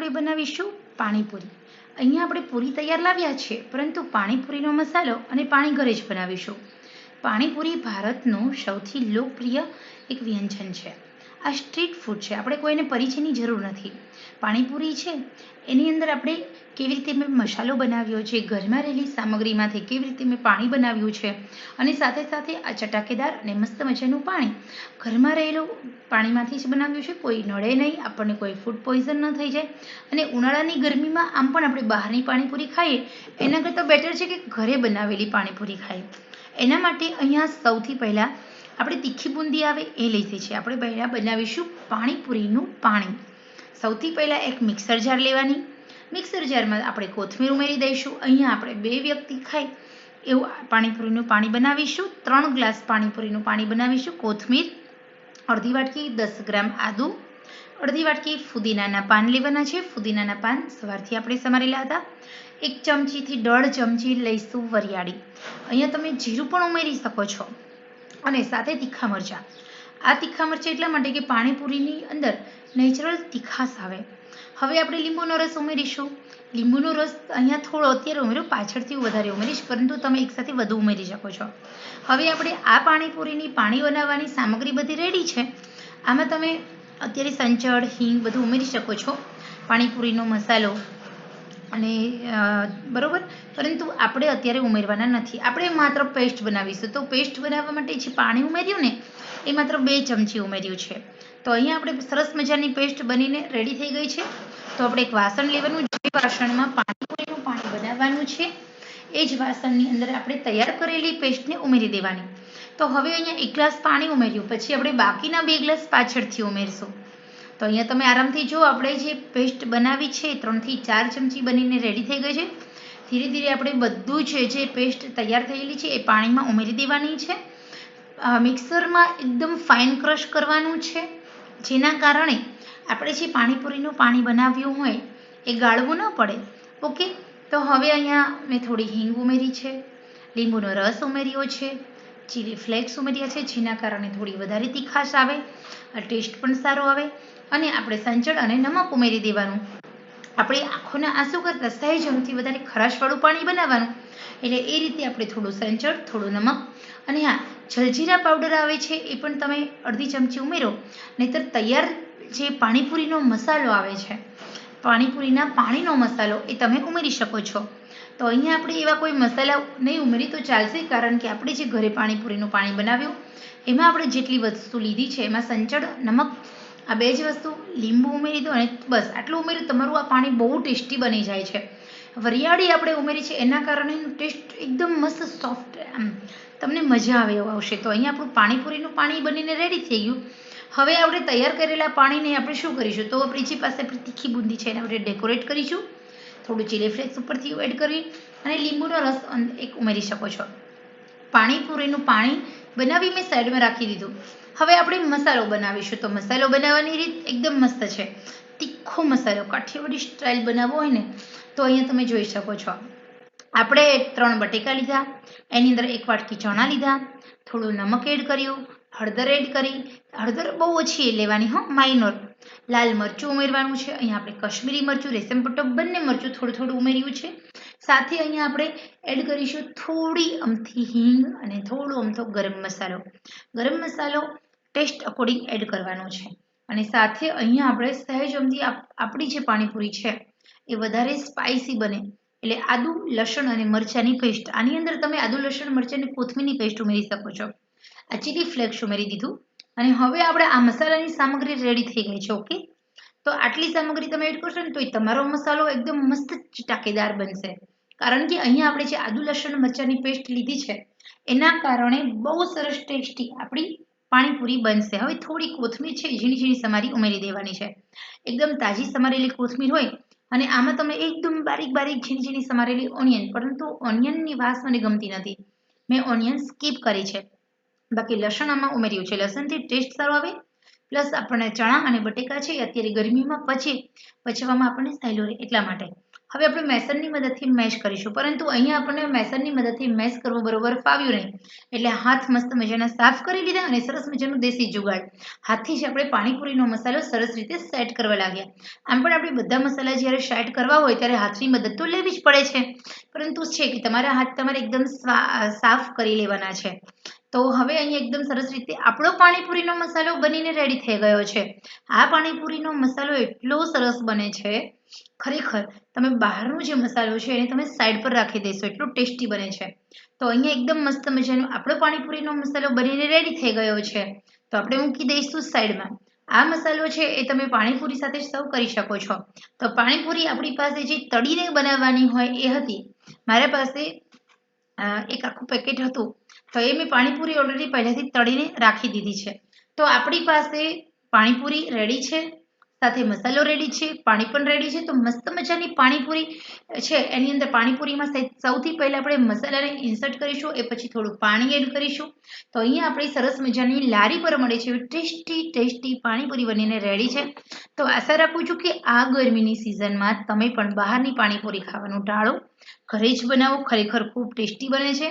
આપણે બનાવીશું પાણીપુરી। અહીંયા આપણે પૂરી તૈયાર લાવ્યા છે, પરંતુ પાણીપુરીનો મસાલો અને પાણી ઘરે જ બનાવીશું। પાણીપુરી ભારતનું સૌથી લોકપ્રિય એક વ્યંજન છે। આ સ્ટ્રીટ ફૂડ છે, આપણે કોઈને પરિચયની જરૂર નથી। પાણીપુરી છે એની અંદર આપણે કેવી રીતે મેં મસાલો બનાવ્યો છે, ઘરમાં રહેલી સામગ્રીમાંથી કેવી રીતે મેં પાણી બનાવ્યું છે, અને સાથે સાથે આ ચટાકેદાર અને મસ્ત મજાનું પાણી ઘરમાં રહેલું પાણીમાંથી જ બનાવ્યું છે। કોઈ નડે નહીં, આપણને કોઈ ફૂડ પોઈઝન ન થઈ જાય। અને ઉનાળાની ગરમીમાં આમ પણ આપણે બહારની પાણીપુરી ખાઈએ એના કરતાં બેટર છે કે ઘરે બનાવેલી પાણીપુરી ખાઈએ। એના માટે અહીંયા સૌથી પહેલાં આપણે તીખી બુંદી આવે એ લઈશું છે। આપણે પહેલાં બનાવીશું પાણીપુરીનું પાણી। સૌથી પહેલાં એક મિક્સર જાર લેવાની। મિક્સર જારમાં આપણે કોથમીર ઉમેરી દઈશું। અહીંયા આપણે 2 વ્યક્તિ ખાય એવું પાણીપુરીનું પાણી બનાવીશું। 3 ગ્લાસ પાણીપુરીનું પાણી બનાવીશું। કોથમીર અડધી વાટકી, 10 ગ્રામ આદુ, અડધી વાટકી ફુદીનાના પાન લેવાના છે। ફુદીનાના પાન સવારથી આપણે સમારેલા હતા। 1 ચમચીથી 1.5 ચમચી લઈશું વરિયાળી। અહીંયા તમે જીરું પણ ઉમેરી શકો છો, અને સાથે તીખા મરચાં। આ તીખા મરચાં એટલા માટે કે પાણીપુરીની અંદર નેચરલ તીખાશ આવે। હવે આપણે લીંબુનો રસ ઉમેરીશું। લીંબુનો રસ અહીંયા થોડો અત્યારે ઉમેર્યો, પાછળથી વધારે ઉમેરીશ, પરંતુ તમે એકસાથે વધુ ઉમેરી શકો છો। હવે આપણે આ પાણીપુરીની પાણી બનાવવાની સામગ્રી બધી રેડી છે। આમાં તમે અત્યારે સંચળ, હિંગ બધું ઉમેરી શકો છો, પાણીપુરીનો મસાલો અને બરોબર, પરંતુ આપણે અત્યારે ઉમેરવાના નથી। આપણે માત્ર પેસ્ટ બનાવીશું, તો પેસ્ટ બનાવવા માટે જે પાણી ઉમેર્યું ને એ માત્ર 2 ચમચી ઉમેર્યું છે। તો અહીંયા આપણે સરસ મજાની પેસ્ટ બનીને રેડી થઈ ગઈ છે। તો આપણે એક વાસણ લેવાનું, જે વાસણમાં પાણીપુરીનું પાણી બનાવવાનું છે એ જ વાસણની અંદર આપણે તૈયાર કરેલી પેસ્ટને ઉમેરી દેવાની। તો હવે અહીંયા 1 ગ્લાસ પાણી ઉમેર્યું, પછી આપણે બાકીના 2 ગ્લાસ પાછળથી ઉમેરશું। તો અહીંયા તમે આરામથી જો આપણે જે પેસ્ટ બનાવી છે 3 થી 4 ચમચી બનીને રેડી થઈ ગઈ છે। ધીરે ધીરે આપણે બધું છે જે પેસ્ટ તૈયાર થયેલી છે એ પાણીમાં ઉમેરી દેવાની છે। મિક્સરમાં એકદમ ફાઇન ક્રશ કરવાનું છે, જેના કારણે આપણે જે પાણીપુરીનું પાણી બનાવ્યું હોય એ ગાળવું ન પડે। ઓકે, તો હવે અહીંયા મેં થોડી હિંગ ઉમેરી છે, લીંબુનો રસ ઉમેર્યો છે, ચીલી ફ્લેક્સ ઉમેર્યા છે, જેના કારણે થોડી વધારે તીખાશ આવે, ટેસ્ટ પણ સારો આવે। અને આપણે સંચળ અને નમક ઉમેરી દેવાનું। આપણે આંખોના આંસુ કરતાં સહેજમથી વધારે ખરાશવાળું પાણી બનાવવાનું, એટલે એ રીતે આપણે થોડું સંચળ, થોડું નમક, અને હા, જલજીરા પાવડર આવે છે એ પણ તમે અડધી ચમચી ઉમેરો, નહીંતર તૈયાર જે પાણીપુરીનો મસાલો આવે છે, પાણીપુરીના પાણીનો મસાલો, એ તમે ઉમેરી શકો છો। તો અહીંયા આપણે એવા કોઈ મસાલા નહીં ઉમેરી તો ચાલશે, કારણ કે આપણે જે ઘરે પાણીપુરીનું પાણી બનાવ્યું એમાં આપણે જેટલી વસ્તુ લીધી છે એમાં સંચળ, નમક, આ 2 જ વસ્તુ, લીંબુ ઉમેરી દો અને બસ આટલું ઉમેર્યું, તમારું આ પાણી બહુ ટેસ્ટી બની જાય છે। વરિયાળી આપણે ઉમેરી છે એના કારણે ટેસ્ટ એકદમ મસ્ત સોફ્ટ, તમને મજા આવે એવું આવશે। તો અહીંયા આપણું પાણીપુરીનું પાણી બનીને રેડી થઈ ગયું। હવે આપણે તૈયાર કરેલા પાણીને આપણે શું કરીશું, તો આપણી પાસે આપણી તીખી બુંદી છે એને આપણે ડેકોરેટ કરીશું। થોડું ચીલી ફ્લેક્સ ઉપરથી એડ કરી અને લીંબુનો રસ એક ઉમેરી શકો છો। પાણીપુરીનું પાણી બનાવી મેં સાઈડમાં રાખી દીધું। હવે આપણે મસાલો બનાવીશું। તો મસાલો બનાવવાની રીત એકદમ મસ્ત છે। તીખો મસાલો કાઠિયાવાડી સ્ટાઇલ બનાવવો હોય ને તો અહીંયા તમે જોઈ શકો છો। આપણે 3 બટેકા લીધા, એની અંદર 1 વાટકી ચણા લીધા, થોડું નમક એડ કર્યું, હળદર એડ કરી, હળદર બહુ ઓછી લેવાની હો, માઇનોર। લાલ મરચું ઉમેરવાનું છે। અહીંયા આપણે કશ્મીરી મરચું, રેશમ પટ્ટો બંને મરચું થોડું થોડું ઉમેર્યું છે। સાથે અહીંયા આપણે એડ કરીશું થોડી અમથી હિંગ અને થોડો અમથો ગરમ મસાલો। ગરમ મસાલો ટેસ્ટ અકોર્ડિંગ એડ કરવાનો છે। અને સાથે અહીંયા આપણે સહેજ અમથી આપણી જે પાણીપુરી છે એ વધારે સ્પાઇસી બને, એટલે આદુ, લસણ અને મરચાંની પેસ્ટ, આની અંદર તમે આદુ, લસણ, મરચાંની કોથમીરની પેસ્ટ ઉમેરી શકો છો। આ ચીલી ફ્લેક્સ ઉમેરી દીધું, અને હવે આપણે આ મસાલાની સામગ્રી રેડી થઈ ગઈ છે। ઓકે, તો આટલી સામગ્રી તમે એડ કરશો ને તો તમારો મસાલો એકદમ મસ્ત ચટાકેદાર બનશે, કારણ કે અહીંયા આપણે જે આદુ, લસણ, મરચાંની પેસ્ટ લીધી છે એના કારણે બહુ સરસ ટેસ્ટી આપણી પાણીપુરી બનશે। હવે થોડી કોથમીર છે ઝીણી ઝીણી સમારી ઉમેરી દેવાની છે। એકદમ તાજી સમારેલી કોથમીર હોય, અને આમાં તમે એકદમ બારીક બારીક ઝીણી ઝીણી સમારેલી ઓનિયન, પરંતુ ઓનિયનની વાસ મને ગમતી નથી, મેં ઓનિયન સ્કીપ કરી છે, બાકી લસણ આમાં ઉમેર્યું છે। લસણથી ટેસ્ટ સારો આવે, પ્લસ આપણને ચણા અને બટેકા છે અત્યારે ગરમીમાં પચવામાં આપણને સહેલું રહે એટલા માટે। હવે આપણે મેસરની મદદથી મેશ કરીશું, પરંતુ અહીંયા આપણને મેસરની મદદથી મેશ કરવું બરોબર ફાવ્યું નહીં, એટલે હાથ મસ્ત મજાના સાફ કરી લીધા અને સરસ મજાનું દેશી જુગાડ હાથથી જ આપણે પાણીપુરીનો મસાલો સરસ રીતે સેટ કરવા લાગ્યા. આમ પણ આપણે બધા મસાલા જ્યારે સેટ કરવા હોય ત્યારે હાથની મદદ તો લેવી જ પડે છે, પરંતુ છે કે તમારા હાથ તમારે એકદમ સાફ કરી લેવાના છે. તો હવે અહીંયા એકદમ સરસ રીતે આપણો પાણીપુરીનો મસાલો બનીને રેડી થઈ ગયો છે. આ પાણીપુરીનો મસાલો એટલો સરસ બને છે, ખરેખર તમે બહારનો જે મસાલો છે એને તમે સાઈડ પર રાખી દેશો, એટલો ટેસ્ટી બને છે. તો અહીંયા એકદમ મસ્ત મજાનો આપણો પાણીપુરીનો મસાલો બનીને રેડી થઈ ગયો છે. તો આપણે મૂકી દઈશું સાઈડમાં. આ મસાલો છે એ તમે પાણીપુરી સાથે સર્વ કરી શકો છો. તો પાણીપુરી આપણી પાસે જે તળીને બનાવવાની હોય એ હતી. મારા પાસે એક આખું પેકેટ હતું, તો એ મેં પાણીપુરી ઓલરેડી પહેલેથી તળીને રાખી દીધી છે. તો આપણી પાસે પાણીપુરી રેડી છે, સાથે મસાલો રેડી છે, પાણી પણ રેડી છે. તો મસ્ત મજાની પાણીપુરી છે, એની અંદર પાણીપુરીમાં સૌથી પહેલાં આપણે મસાલાને ઇન્સર્ટ કરીશું, એ પછી થોડું પાણી એડ કરીશું. તો અહીંયા આપણી સરસ મજાની લારી પર મળે છે ટેસ્ટી ટેસ્ટી પાણીપુરી બનીને રેડી છે. તો આશા રાખું છું કે આ ગરમીની સિઝનમાં તમે પણ બહારની પાણીપુરી ખાવાનું ટાળો, ઘરે જ બનાવો. ખરેખર ખૂબ ટેસ્ટી બને છે,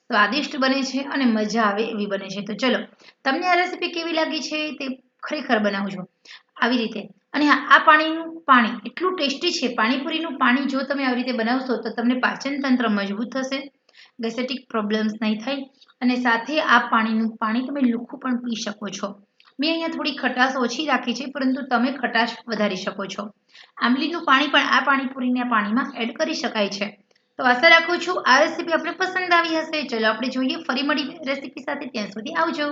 સ્વાદિષ્ટ બને છે અને મજા આવે એવી બને છે. તો ચલો, તમને આ રેસીપી કેવી લાગી છે તે ખરેખર બનાવજો આવી રીતે. અને હા, આ પાણી એટલું ટેસ્ટી છે. પાણીપુરીનું પાણી જો તમે આવી રીતે બનાવશો તો તમને પાચન તંત્ર મજબૂત થશે, ગેસ્ટ્રિક પ્રોબ્લેમ્સ નહીં થાય, અને સાથે આ પાણી તમે લુખ્ખું પણ પી શકો છો. મેં અહીંયા થોડી ખટાશ ઓછી રાખી છે, પરંતુ તમે ખટાશ વધારી શકો છો. આંબલીનું પાણી પણ આ પાણીપુરીના પાણીમાં એડ કરી શકાય છે. તો આશા રાખું છું આ રેસીપી આપણે પસંદ આવી હશે. ચલો આપણે જોઈએ, ફરી મળી રેસીપી સાથે. ત્યાં સુધી આવજો.